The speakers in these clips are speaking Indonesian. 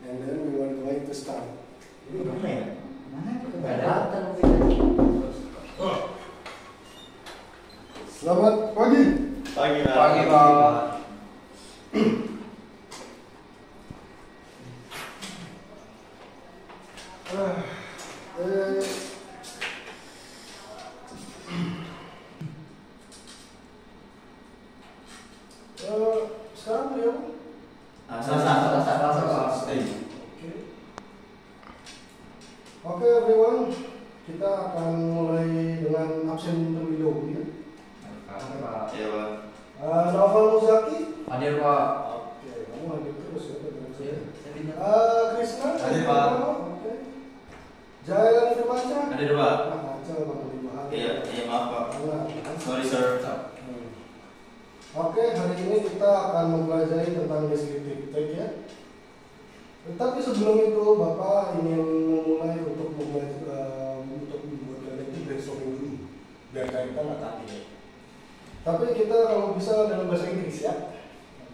and then we were going to start. Ini mana ya? Mana itu Datang Selamat pagi. Pagi, Pak. Pagi, Pak. Sekarang beliau. Oke, everyone, kita akan mulai dengan absen terlebih dahulu ya. Iya, Pak. Naufal Muzaki. Hadir, Pak. Oke, kamu hadir terus ya. Saya minta. Krisna. Hadir, Pak. Oke. Jaya Firmansyah. Hadir, Pak. Iya, maaf, Pak. Sorry, sir. Oke, hari ini kita akan mempelajari tentang descriptive text ya. Tetapi sebelum itu, Bapak ingin memulai untuk membuat kolektif brainstorming dulu, biar kaitan tadi ya. Tapi kita kalau bisa dalam bahasa Inggris ya.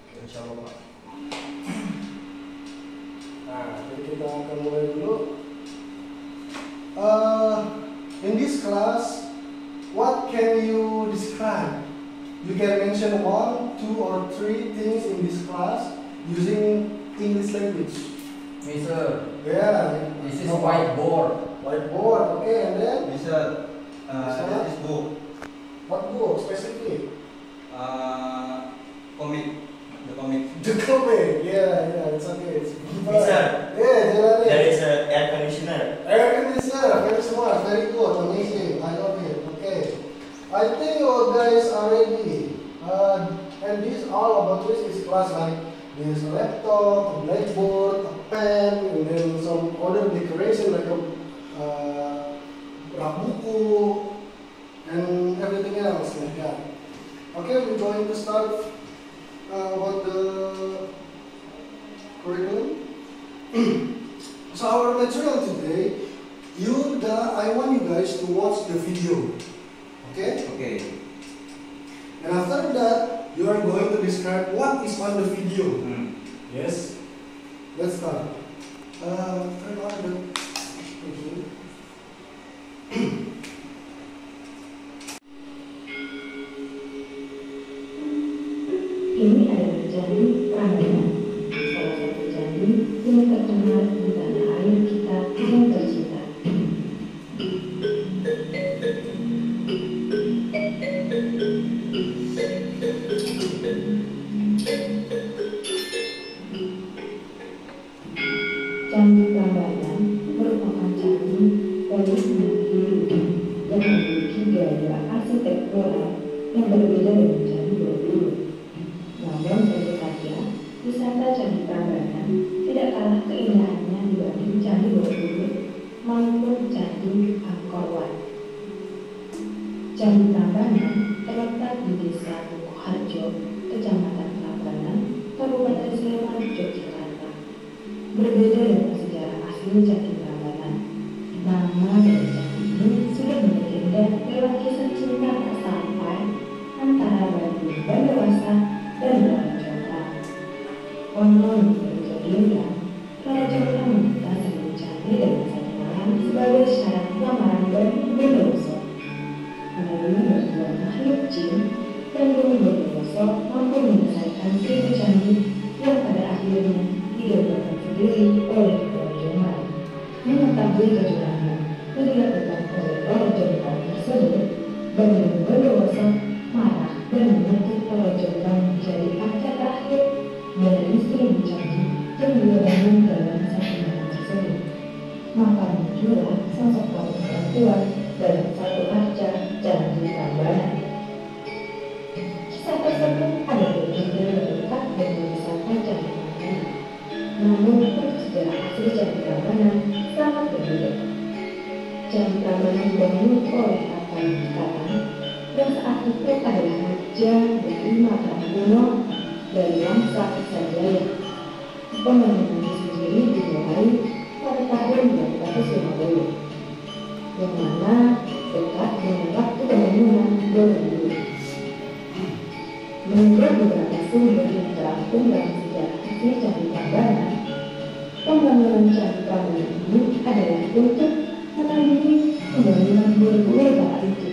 Oke, insya Allah, Pak. Nah, jadi kita akan mulai dulu. In this class, what can you describe? You can mention 1, 2, or 3 things in this class using English language. Mister, Yeah. this is whiteboard. Whiteboard. Okay, and then Bisa, this book, what book specifically? komik, the comic. The comic. Yeah, it's okay. It's Bisa. Yeah, jalan There is a air conditioner. Air conditioner, very smart, very good, amazing. I love it. Okay, I think you guys are ready. And this all about this is class like this laptop, a blackboard, a pen, and then some other decoration like a rak buku, and everything else like that. Okay, we're going to start about the curriculum. So our material today, I want you guys to watch the video. Okay? Okay. And after that, you are going to describe what is on the video. Yes? Let's start. Turn on the video. Ini adalah candi Prambanan, salah satu candi yang terkenal di tanah air kita yang tercinta. Candi Prambanan merupakan candi dari umat Hindu yang memiliki gaya arsitektural yang berbeda dengan candi Borobudur. Namun tentu saja, wisata Candi Prambanan tidak kalah keindahannya dibanding Candi Borobudur maupun Candi Angkor Wat. Candi Prambanan terletak di Desa Tukoharjo, Kecamatan Prambanan, Kabupaten Sleman, Yogyakarta. Berbeda dengan sejarah asli Candi Prambanan, nama dari candi ini sudah melegenda lewat kisah cinta tak sampai antara Baduy Bandewasa dan Rara Jonggrang. Konon berkeliling, Rara Jonggrang meminta sebelum candi dan satu malam sebagai syarat lamaran Baduy Bondowoso. Melalui bantuan makhluk jin, Baduy Bondowoso mampu menyelesaikan pintu candi yang pada akhirnya digagalkan sendiri oleh Rara Jonggrang. Mengetahui kecurangan yang dilakukan oleh Rara Jonggrang tersebut, Baduy Bondowoso marah dan menuntut Rara Jonggrang menjadi raja terakhir dari seribu candi yang dia bangun dalam satu malam tersebut. Maka muncullah sosok paling perempuan dalam satu arca Candi Prambanan. Kisah tersebut ada berjudul lengkap dan wisata Candi Prambanan. Namun untuk sejarah asli Candi Prambanan sangat berbeda. Candi Prambanan dibangun oleh Raden Karang yang saat itu adalah raja dari Mataram kuno dari Wangsa Kesajaya. Pembangunan sendiri dimulai pada tahun 1250, yang mana dekat dengan waktu pembangunan Borobudur. Menurut beberapa sumber yang terangkum dalam sejarah asli Candi Prambanan, pembangunan candi Prambanan ini adalah untuk menandingi pembangunan Borobudur kala itu.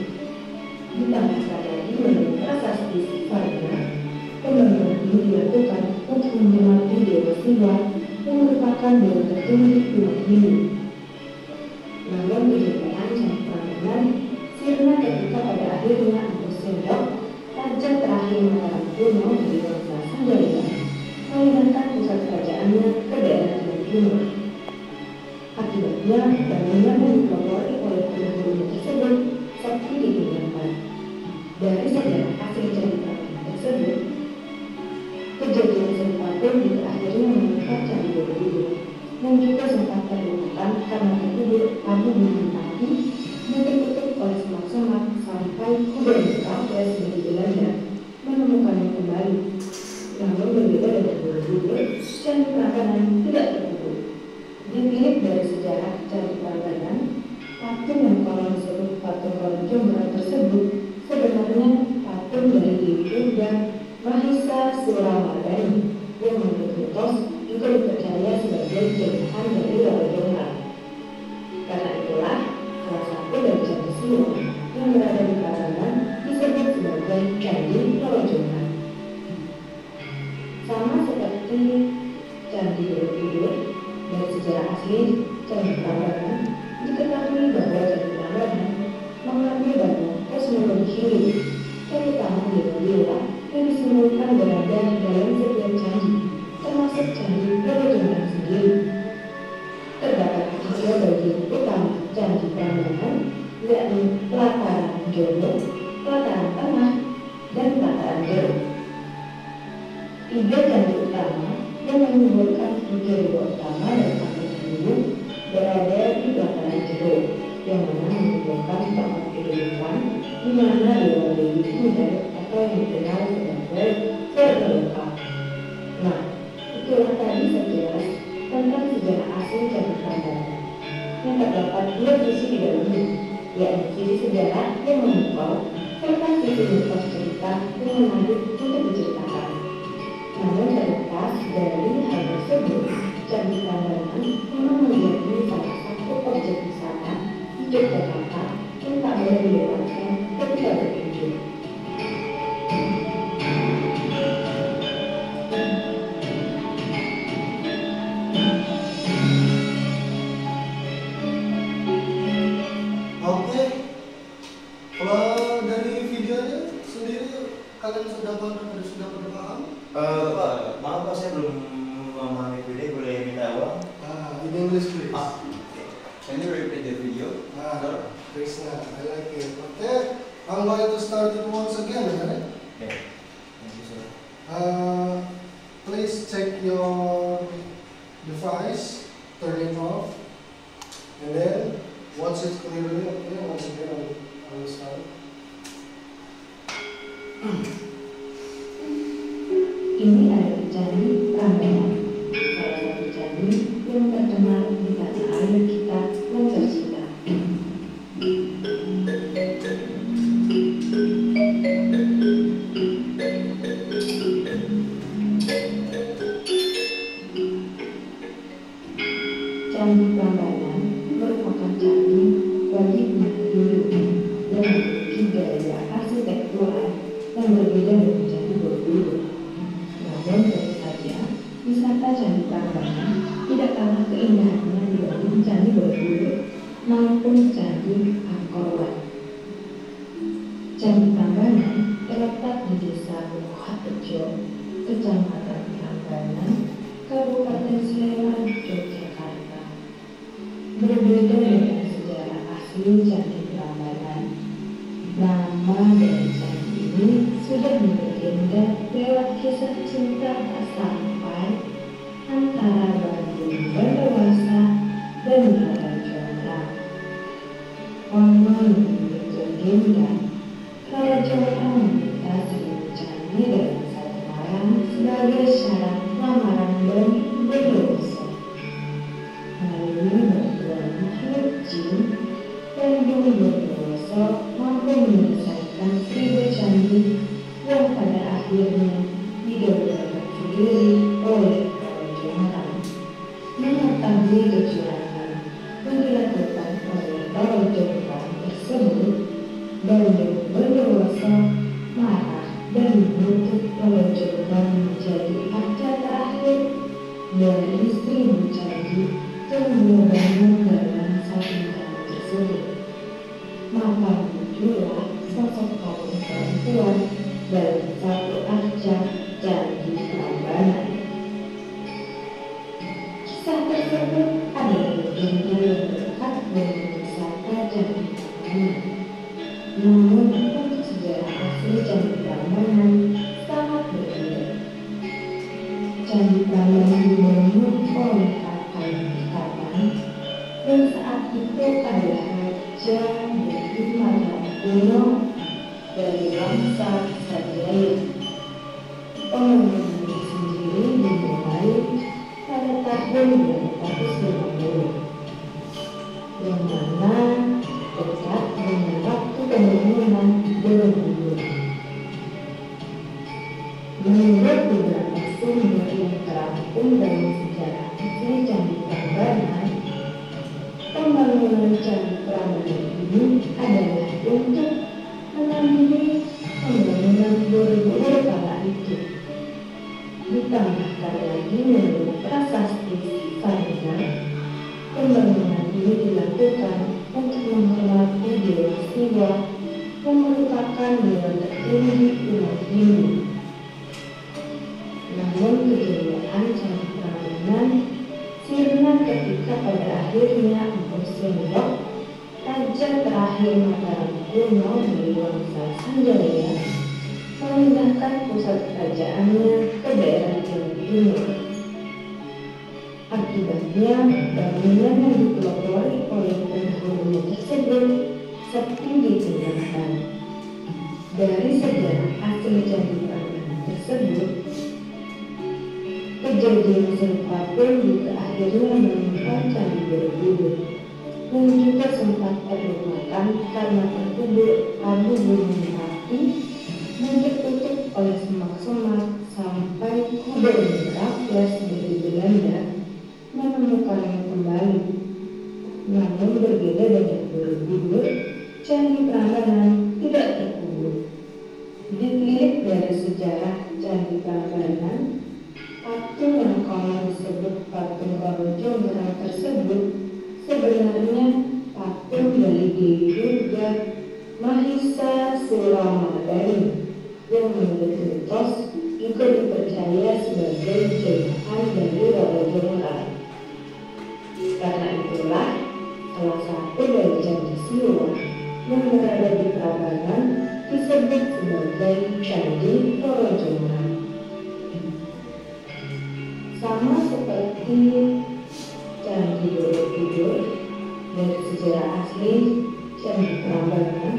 Ditambahkan lagi menurut prasasti Sivarna, pembangunan ini dilakukan untuk menghormati Dewa Siwa yang merupakan dewa tertinggi umat Hindu. Namun kehidupan candi Prambanan sirna ketika pada akhirnya Empu Sendok, raja terakhir Mataram kuno dari bangsa Sanggalia, memindahkan pusat kerajaannya ke daerah Timur Timur. Akibatnya, bangunan yang dipelopori oleh pendahulunya tersebut seperti ditinggalkan. Dari sejarah asli candi Prambanan tersebut, kejadian serupa pun juga akhirnya menimpa Candi Borobudur, dan juga sempat terlupakan karena terkubur abu gunung api dan tertutup oleh semak-semak sampai Gubernur Kampres dari Belanda menemukannya kembali. Namun berbeda dengan Borobudur, Candi Prambanan tidak terkubur. Dilihat dari sejarah Candi Prambanan, patung yang konon disebut patung Roro Jombang tersebut sebenarnya patung dari Dewi Durga Mahisa Suramardani yang menurut mitos juga dipercaya sebagai jelmaan dari Roro Jombang. Karena itulah salah satu dari candi Siwa yang berada di Prambanan disebut sebagai Candi Roro Jombang. Sama seperti Candi Borobudur, dari sejarah asli Candi Prambanan diketahui bahwa Candi Prambanan mengambil banyak kosmologi Hindu, terutama dewa-dewa yang disimbolkan berada dalam setiap candi, termasuk Candi Roro Jombang sendiri. Terdapat tiga bagian utama Candi Prambanan, yakni pelataran Jowo, pelataran tengah, dan pelataran jero. Tiga candi utama yang menyimbolkan tiga dewa utama dan satu Hindu berada di pelataran jero, yang mana menyimbolkan tempat kehidupan di mana dewa dewi hidup atau yang dikenal sebagai Sarvaloka. Nah, itulah tadi sekilas tentang sejarah asli Candi Prambanan yang terdapat dua sisi di dalamnya, yakni sisi sejarah yang memukau serta sisi mitos cerita yang menarik untuk diceritakan. Namun terlepas dari hal tersebut, Candi Prambanan memang menjadi salah satu objek wisata di Yogyakarta yang tak boleh dilewatkan ketika berkunjung. Oke, kalau dari videonya sendiri kalian sudah paham? Pak, maaf Pak, saya belum memahami video, boleh minta uang? In English please. Okay. Can you repeat the video? Krishna, I like it. Okay, I'm going to start it once again, right? Okay. Thank you, sir. Please check your device, turn it off, and then once it's clearly okay, once again I will start. Ini adalah Candi Prambanan, salah satu candi yang terkenal di tanah air kita yang tercinta. Candi Prambanan merupakan candi bagi umat Hindu yang memiliki gaya arsitektural yang berbeda dengan Candi Borobudur. Namun tentu saja, wisata Candi Prambanan tidak kalah keindahannya dibanding Candi Borobudur maupun Candi Angkor Wat. Candi Prambanan terletak di Desa Wonoharjo, Kecamatan Prambanan, Kabupaten Sleman, Yogyakarta. Berbeda dengan sejarah asli Candi Prambanan, nama dari candi ini sudah berlegenda lewat kisah cinta tak sampai antara Bandung Bandawasa dan Roro Jombang. Konon menurut legenda, Roro Jombang meminta Sri Candi dan Semarang sebagai syarat lamaran dari Bondowoso. Melalui bantuan makhluk jin, Bandung Bondowoso mampu menyelesaikan 1000 candi yang pada akhirnya digagalkan sendiri mengetahui kecurangan yang dilakukan oleh para jemaah tersebut, Baldo berdosa marah dan menuntut para jemaah menjadi arca terakhir dari 1000 candi yang dibangun dalam satu tahun tersebut. Maka muncullah sosok kaum perempuan dalam satu arca candi Prambanan. Kisah tersebut adalah legenda yang berkat dengan wisata Candi Prambanan. Namun untuk sejarah asli Candi Prambanan sangat berbeda. Candi Prambanan dibangun oleh Kakang Kapan dan saat itu adalah raja dari Mataram kuno dari bangsa Sanjaya. Pembangunan sendiri dimulai pada tahun 250, yang mana dekat dengan waktu pembangunan Borobudur. Menurut beberapa sumber yang terangkum dalam sejarah asli Candi Prambanan, pembangunan Candi Prambanan ini adalah untuk menandingi pembangunan Borobudur kala itu. Ditambahkan lagi menurut prasasti Sivana, pembangunan ini dilakukan untuk menghormati Dewa Siwa yang merupakan dewa tertinggi umat Hindu. Namun kejayaan Candi Prambanan sirna ketika pada akhirnya Empu Sendok, raja terakhir Mataram kuno dari bangsa Sanjaya, memindahkan pusat kerajaannya ke daerah Jawa Timur. Akibatnya, bangunan yang dipelopori oleh pendahulunya tersebut sepi ditinggalkan. Dari sejarah asli Candi Prambanan tersebut, kejadian serupa pun juga akhirnya menimpa Candi Borobudur, yang juga sempat terlupakan karena terkubur abu gunung Merapi dan tertutup oleh semak-semak sampai Gubernur Raffles dari Belanda menemukannya kembali. Namun berbeda dengan Borobudur, Candi Prambanan tidak terkubur. Dilihat dari sejarah Candi Prambanan, patung yang konon disebut patung Barojonggrang tersebut sebenarnya patung dari Dewi Durga Mahisa Sulamadari yang menurut mitos juga dipercaya sebagai jemaah dari Barojonggrang. Karena itulah salah satu dari candi Siwa yang berada di Prambanan disebut sebagai Candi Barojonggrang. Sama seperti Candi Borobudur, dari sejarah asli Candi Prambanan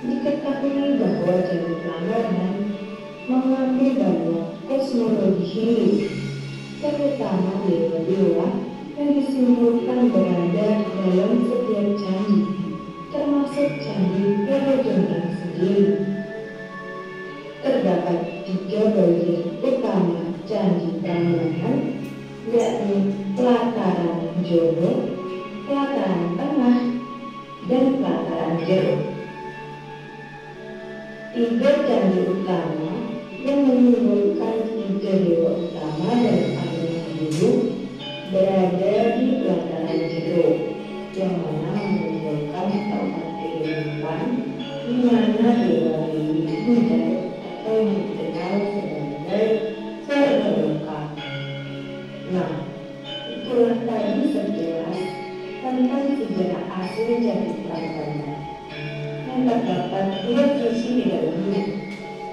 diketahui bahwa Candi Prambanan mengambil banyak kosmologi Hindu, terutama dewa-dewa yang disimbolkan berada dalam setiap candi, termasuk Candi Barojonggrang sendiri. Terdapat 3 bagian utama Candi Prambanan, yakni pelataran Jolo, pelataran tengah, dan pelataran jero. 3 candi utama yang menyimbolkan 3 dewa utama dalam aliran Hindu berada di pelataran jero, yang mana menyimbolkan tempat kehidupan di mana dewa Dewi hidup atau yang dikenal sebagai Sarvaloka. Nah, itulah tadi sekilas tentang sejarah asli Candi Prambanan yang terdapat 2 sisi di dalamnya,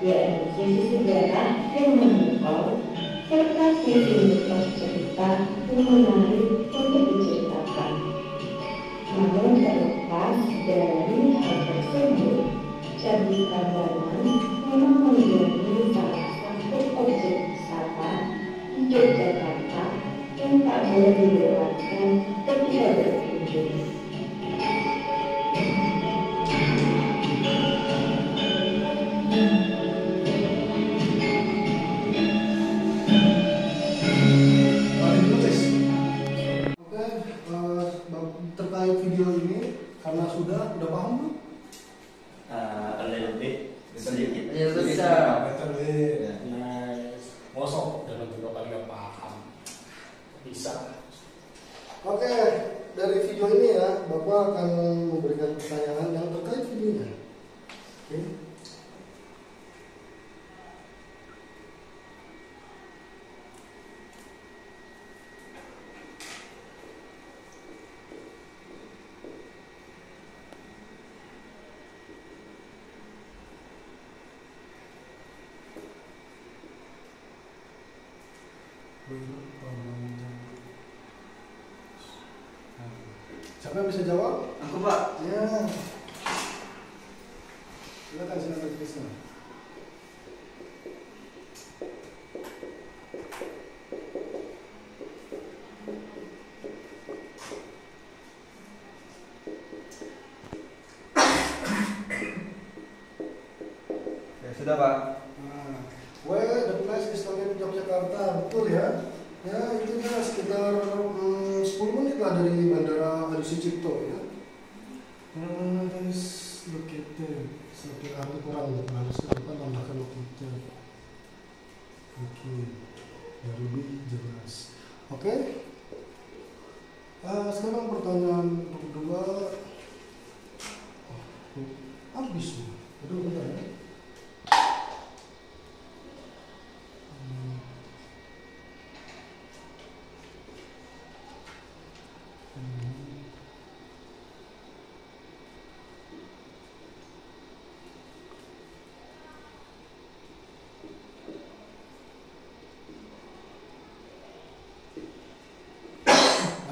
yaitu sisi sejarah yang memukau serta sisi mitos cerita yang menarik untuk diceritakan. Namun terlepas dari hal tersebut, Candi Prambanan memang menjadi salah satu objek wisata di Yogyakarta yang tak boleh dilewatkan ketika berkunjung. sudah paham belum? A little bit, sedikit. Ya itu bisa. Better Ya. nice. Mosok dalam juga kan nggak paham. Bisa. Oke, dari video ini ya, Bapak akan memberikan pertanyaan yang terkait videonya. Oke. Siapa yang bisa jawab? Aku Pak. Ya. Silakan Krisna. Ya sudah Pak. Nah, where the place is located Yogyakarta, betul ya? Ya, itu dia sekitar 10 menit lah dari Bandara Adi Sucipto ya. Is located, satu arti kurang harus kita tambahkan located. Oke, biar lebih jelas. Oke. Sekarang pertanyaan kedua. Habis nih. Aduh, bentar ya.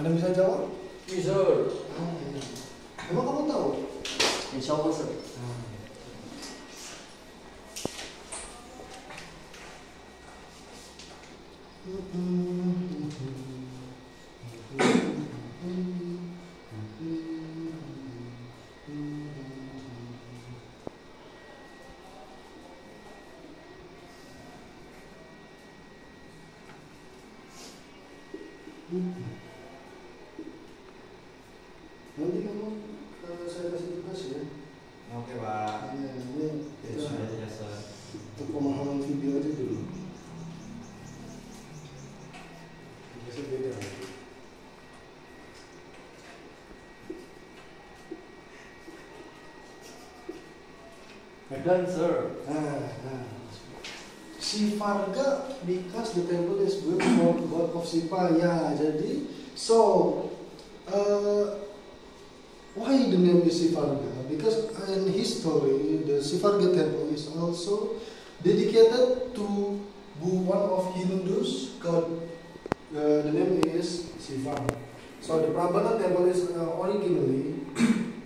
Ada yang bisa jawab? Bisa. Emang kamu tahu? Insya Allah sir. Nanti kamu saya kasih tugas ya. Oke Pak. Ini Ya, kita sudah jelas Pak. untuk pemahaman video aja dulu. Bisa beda. Done sir. Sivarga because the temple is built for God of Siva. Ya, jadi why the name is Sivarga? Because in history the Sivarga temple is also dedicated to one of Hindus god. The name is Siva. So the Prabhana temple is originally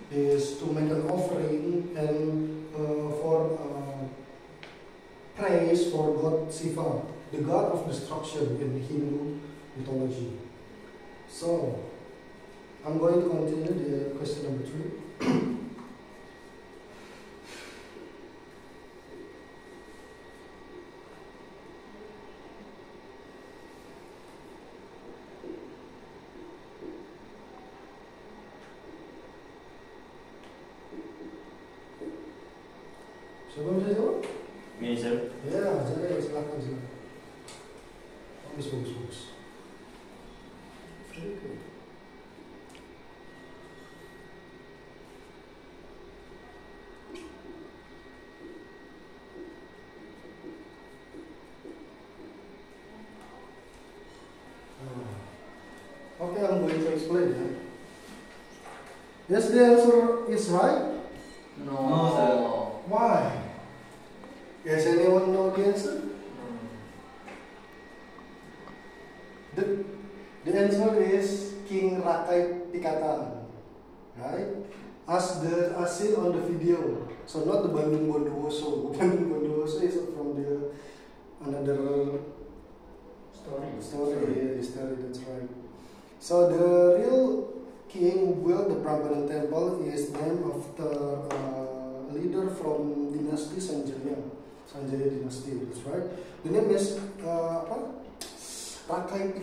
is to make an offering and for praise for God Siva, the god of destruction in Hindu mythology. So, I'm going to continue the question number 3. Siapa bisa jawab? Ini sir. Ya, saya silakan. Bagus. Very good. Okay, I'm going to explain. Yes, the answer is right. No. No, sir. Why? Does anyone know the answer? The answer is King Rakai Pikatan, right? As seen on the video. So not the Bandung Bondowoso. Bandung Bondowoso is from the another story. Yeah, story. That's right. So the real king who built the Prambanan temple is named after a leader from dynasty Sanjaya dynasty. That's right. The name is Rakai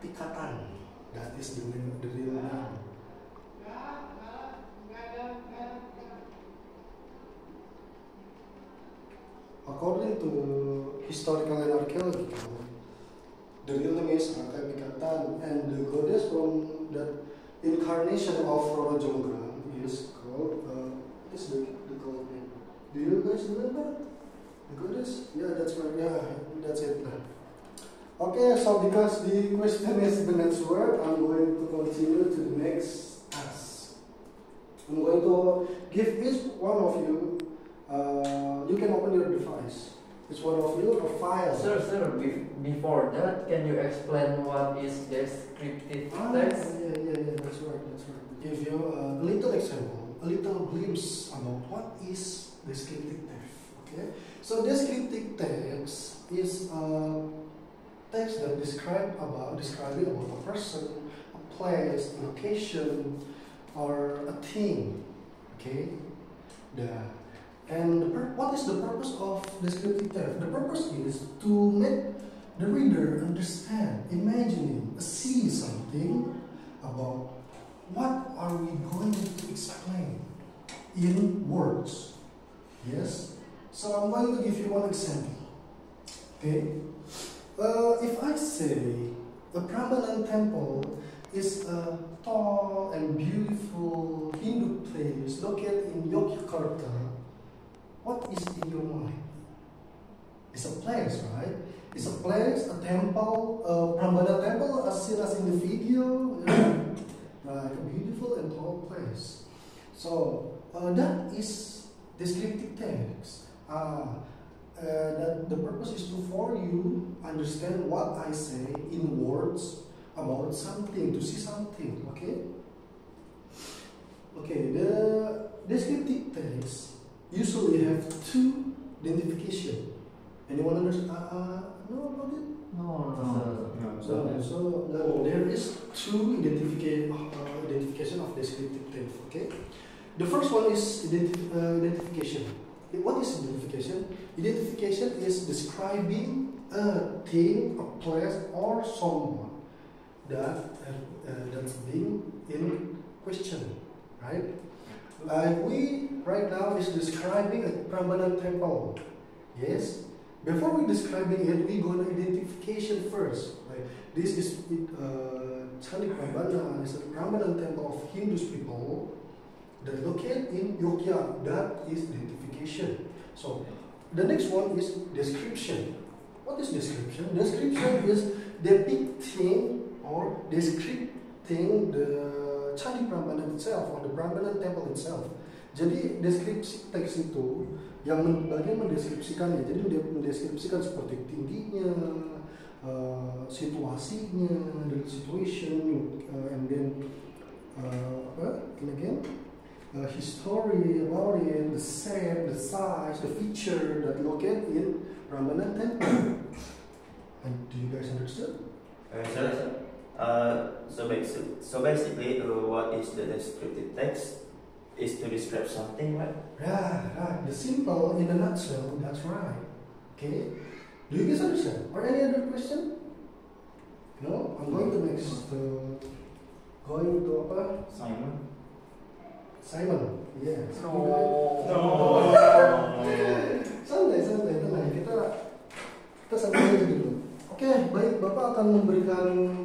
Pikatan. That is the real name. according to historical and archaeological, the real name is Raka Mikatan, and the goddess from that incarnation of Roro Jonggrang is called, is the gold name. Do you guys remember the goddess? Yeah, that's right. Yeah, that's it. Okay, so because the question has been answered, I'm going to continue to the next task. I'm going to give each one of you, you can open your device. Each one of you a file. Sir, before that, can you explain what is descriptive text? Yeah, that's right. Give you a little example, a little glimpse about what is descriptive text. Okay, so descriptive text is a text that describing about a person, a place, a location, or a thing. Okay, what is the purpose of descriptive text? The purpose is to make the reader understand, imagine, see something about what are we going to explain in words. Yes? So I'm going to give you one example. Okay? If I say a Prambanan temple is a tall and beautiful Hindu place located in Yogyakarta, what is in your mind? It's a place, right? It's a place, a temple, a Prambanan temple, as seen as in the video, like a beautiful and tall place. So that is descriptive text. That the purpose is to for you understand what I say in words about something, to see something. Okay. The descriptive text usually have two identification. Anyone understand? Know about it? No. So there is two identification of descriptive text. Okay. The first one is identification. What is identification? Identification is describing a thing, a place, or someone that's being in question, right? Like we right now is describing a Prambanan temple. Yes. Before we describing it, we go to identification first. Like this is Candi Prambanan is a Prambanan temple of Hindu people that located in Yogyakarta. That is identification. So the next one is description. What is description? Description is depicting or describing the Candi Prambanan itself or the Prambanan temple itself. Jadi deskripsi teks itu yang bagian mendeskripsikannya. Jadi mendeskripsikan seperti tingginya, situasinya, the situation, and then history about it, the shape, the size, the feature that located in Prambanan temple. And do you guys understand? So basically, what is the descriptive text? Is to describe something, right? Right. The simple in a nutshell. That's right. Okay. Do you guys understand? Or any other question? No. I'm going to next. Going to apa? Simon. Yes. No. Santai, tenang. Kita santai aja dulu. Oke, baik. Bapak akan memberikan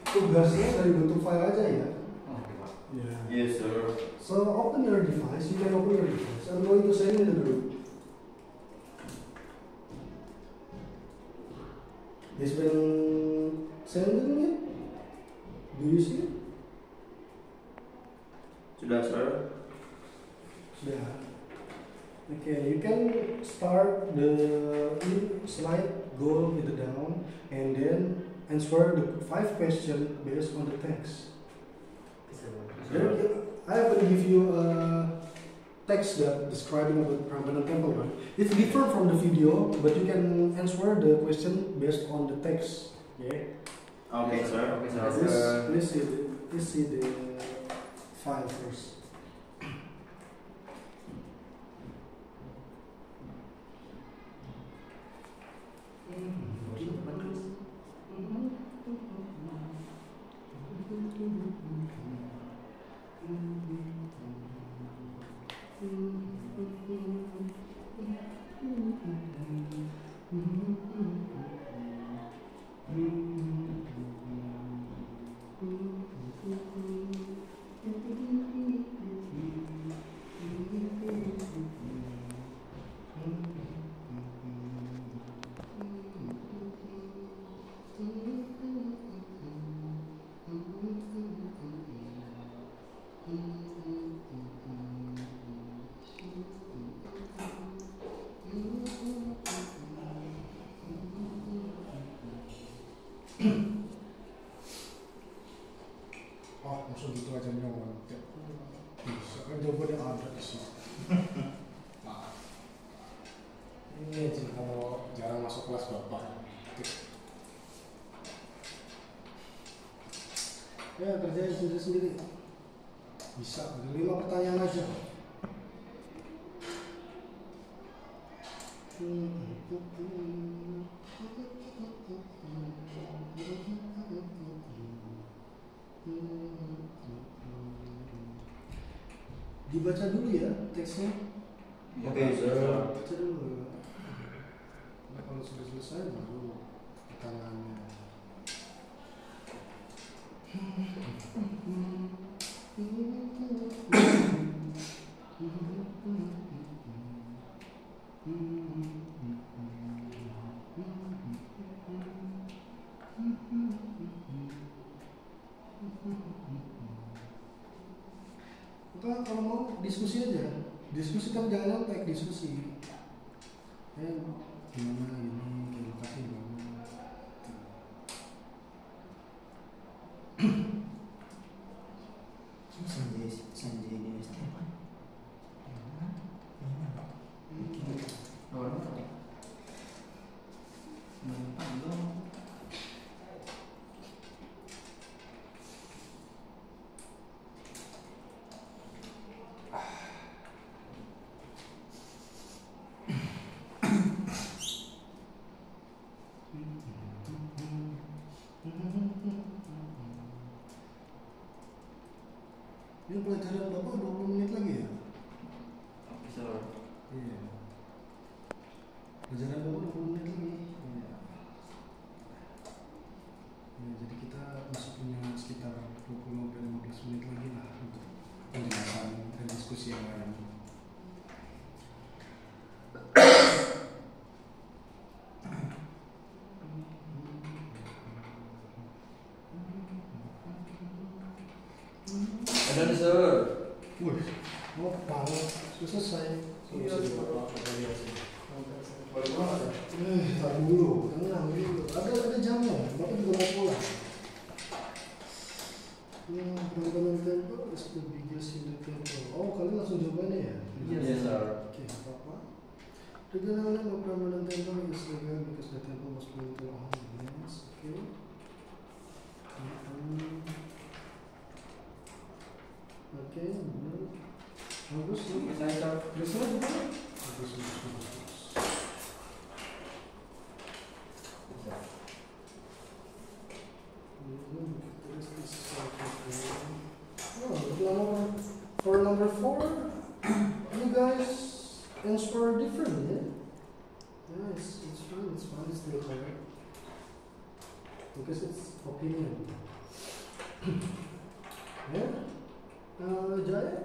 tugasnya dari bentuk file aja ya. Yeah. Yes, sir. So open your device. You can open your device. I'm going to send in the group. It's been sending it. Do you see it? Sudah, sir. Yeah. Okay, you can start the slide, go with the down, and then answer the 5 questions based on the text. I will give you a text that describing about Prambanan temple. Right? It's different from the video, but you can answer the question based on the text. Yeah. Okay, sir. Please see the file first. Oh, langsung gitu aja nyaman. Bisa kan jawabannya ada di sini. Nah, ini aja kalau jarang masuk kelas bapak. Ya kerjain sendiri-sendiri. Bisa, ada 5 pertanyaan aja. Dibaca dulu ya teksnya. Oke, sir. Baca dulu. Nah, kalau sudah selesai baru pertanyaannya. Kita kalau mau diskusi aja, diskusi tapi jangan nyontek, diskusi. Gimana ini, kayak lokasi gimana? Sanjay ini Stefan. Ini pelajaran Bapak 20 menit lagi ya? Oke, sir. Iya. Pelajaran Bapak 20 menit lagi. Iya. Ya, jadi kita masih punya sekitar 20-15 menit lagi lah untuk penjelasan dan diskusi yang lain. Ada nih, sir. Wih, mau banget, sudah selesai. Iya, boleh pulang ada? Tar dulu, tenang dulu. Ada jamnya, Bapak juga mau pulang. Penonton tempo is the biggest in the tempo. Oh, kalian langsung jawabannya ya? Yes, sir. Oke, apa? The dynamic of permanent tempo is legal because the tempo was built to all yes, okay. Oke, benar. Bagus, Bisa, sir. bisa juga. Bagus. Oh, for number 4, you guys answer different, yeah? Yeah, it's fine, it's still correct. Because it's opinion. Yeah? Jaya?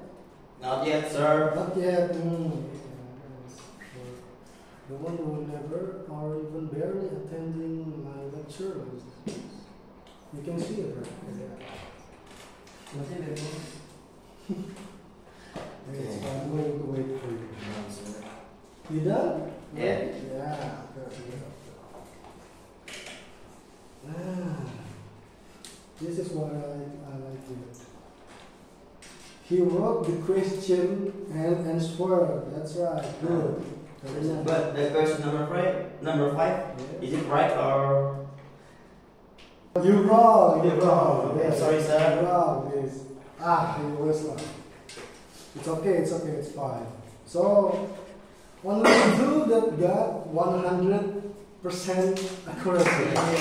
Not yet, sir. Not yet. The one who never or even barely attending my lecture. You can see it, right? Masih ada yang It's fine. I'm going to wait for you. No, sir. You done? Yeah. Yeah. Good. This is what I like it. He wrote the question and answered. That's right. Good. But the question number 5, Yeah. is it right or? You're wrong. You're wrong. I'm sorry, sir. You're wrong. Yes. You was wrong. It's okay. It's fine. So, only two that got 100% accuracy. No.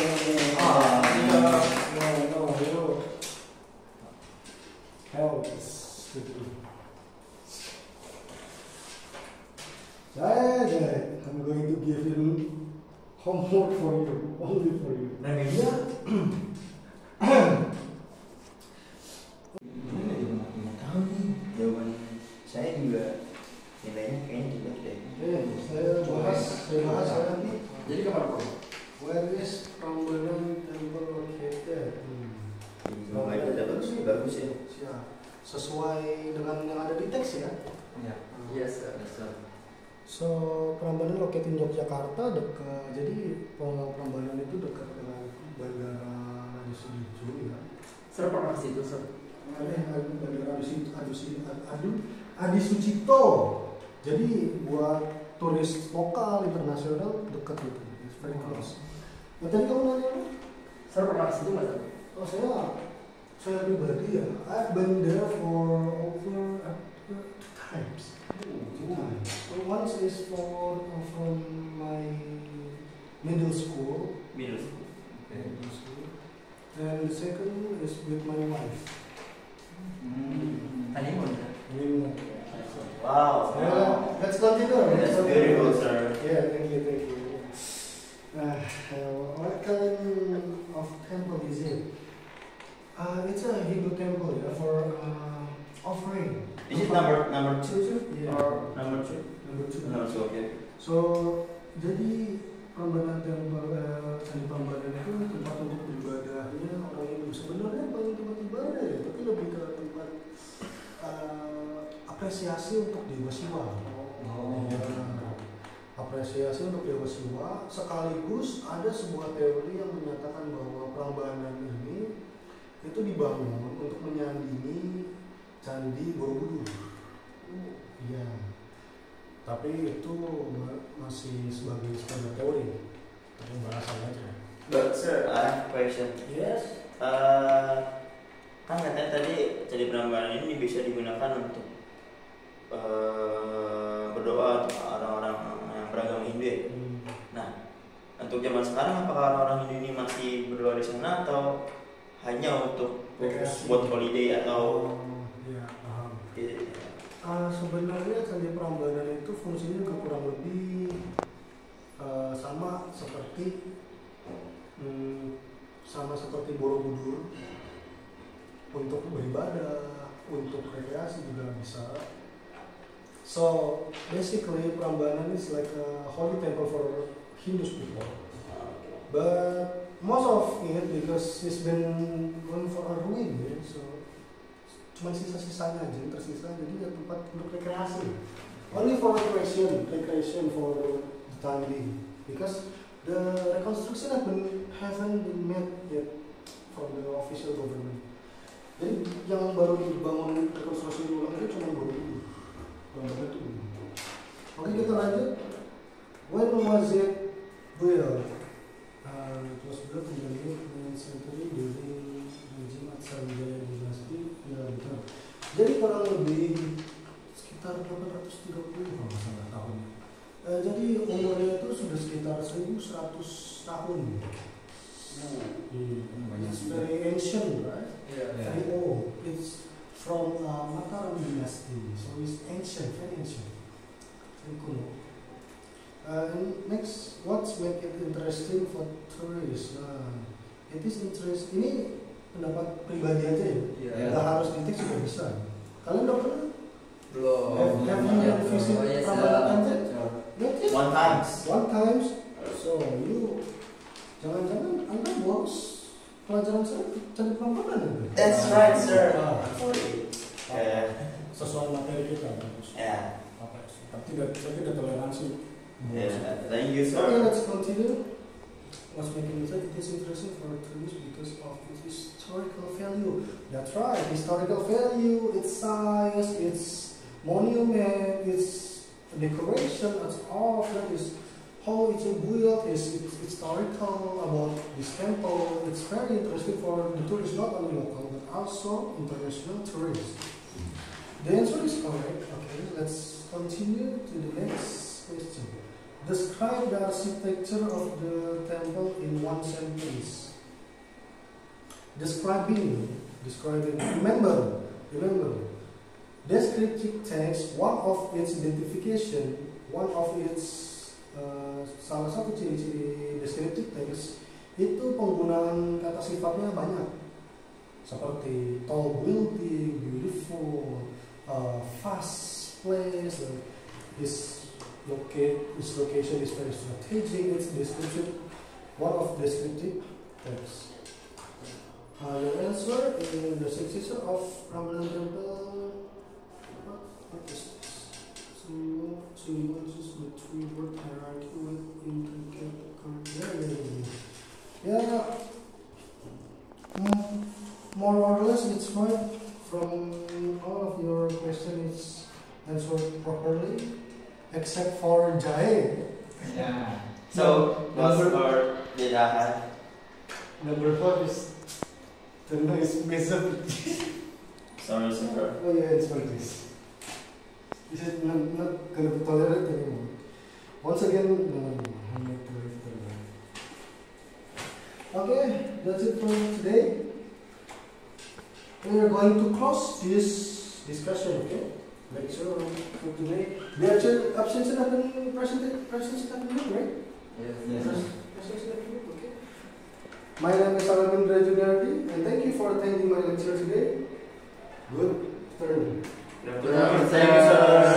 Hell, it's stupid. I'm going to give him homework for you, only for you. Remedial? Gimana juga nggak tahu nih. Jawaban saya juga nilainya kayaknya jelek deh. Saya bahas nanti. Jadi kapan Bro? Where is Prambanan Temple located? Namanya bagus ya. Siap. Sesuai dengan yang ada di teks ya. Ya. Yes sir. Yes, sir. So Prambanan located in Yogyakarta dekat. Jadi Prambanan itu dekat dengan Bandara Adi Sudijo ya. Sir pernah ke situ sir? Bandara Adi Sucipto. Jadi buat turis lokal internasional dekat itu. It's very close. Nah, tadi kamu nanya apa? Sir pernah ke situ nggak sir? Oh saya pribadi ya. I've been there for over 2 times. 2 times. So once is from my middle school. Middle school. Middle school. And the second is with my wife. Honeymoon ya? Wow. Let's continue. That's very good, sir. Yeah, thank you. What kind of temple is it? It's a Hindu temple yeah, for offering. Is it number 2 sir? Yeah. Or number 2? Number 2. Number 2, okay. So jadi Prambanan Temple, Candi Prambanan itu tempat untuk beribadahnya orang Hindu. Sebenarnya bukan tempat ibadah ya, tapi lebih ke tempat apresiasi untuk Dewa Siwa. Apresiasi untuk Dewa Siwa. Sekaligus ada sebuah teori yang menyatakan bahwa Prambanan ini itu dibangun untuk menyandingi Candi Borobudur. Iya. Tapi itu masih sebagai teori. Tapi bahasan aja. But sir, I have a question. Yes. Kan katanya tadi Candi Prambanan ini bisa digunakan untuk berdoa untuk orang-orang yang beragama Hindu ya. Nah, untuk zaman sekarang apakah orang-orang Hindu ini masih berdoa di sana atau hanya untuk buat holiday atau? Ya, paham. Iya. Sebenarnya Candi Prambanan itu fungsinya kurang lebih sama seperti Borobudur, untuk beribadah, untuk rekreasi juga bisa. So basically Prambanan is like a holy temple for Hindus people, but most of it because it's been going for a ruin ya, so cuma sisa-sisanya aja yang tersisa, jadi ya tempat untuk rekreasi, only for recreation for the time being, because the reconstruction haven't been made yet from the official government. Jadi yang baru dibangun rekonstruksi ulang itu cuma Borobudur. Oke, kita lanjut. When was it built? It was built in the mid-9th century during regime Atsawijaya Dynasty. Ya betul. Jadi kurang lebih sekitar 830 kalau nggak salah tahunnya. Jadi umurnya itu sudah sekitar 1100 tahun. It's very ancient, right? Yeah. Very old. It's from Mataram Dynasty, so it's ancient, very ancient. Very cool. And next, what's make it interesting for tourists? It is interesting. Ini pendapat pribadi aja ya. Yeah. Nggak harus titik juga bisa. Kalian udah pernah? Belum. Have you visit Prambanan Temple? Not yet? One times. So you jangan-jangan Anda bos pelajaran saya Candi Prambanan. That's right, sir. Sesuai materi kita bagus. Yeah. Tapi tidak toleransi. Yeah. Thank you, sir. Okay, let's continue. What's making it is interesting for tourists because of its historical value. That's right, historical value, its size, its monument, its decoration, it's all of that is how it's built, is historical about this temple. It's very interesting for the tourists, not only local but also international tourists. The answer is correct. Okay, let's continue to the next question. Describe the architecture of the temple in one sentence. Describing. Remember. Descriptive text, one of its identification one of its salah satu ciri-ciri descriptive text itu penggunaan kata sifatnya banyak, seperti tall building, beautiful, fast place, its location is very strategic. It's descriptive, one of descriptive text. Your answer in the successor of Ramadan Temple. What is this? Symbiosis with three-word hierarchy with intricate. Yeah. More or less, it's right. From all of your questions, it's answered properly, except for Jae. Yeah. So, what's for did I have? Number 4 is the noise measure. Sorry, sir. Oh yeah, it's for this. This is not gonna be tolerated anymore. Once again, no, I'm not tolerated. Okay, that's it for today. We are going to close this discussion, okay? Lecture for today. The actual absence happened, presence happened, right? Yes. Presence happened, okay. My name is Alamindra Juniardi, and thank you for attending my lecture today. Good afternoon. Thank you, sir.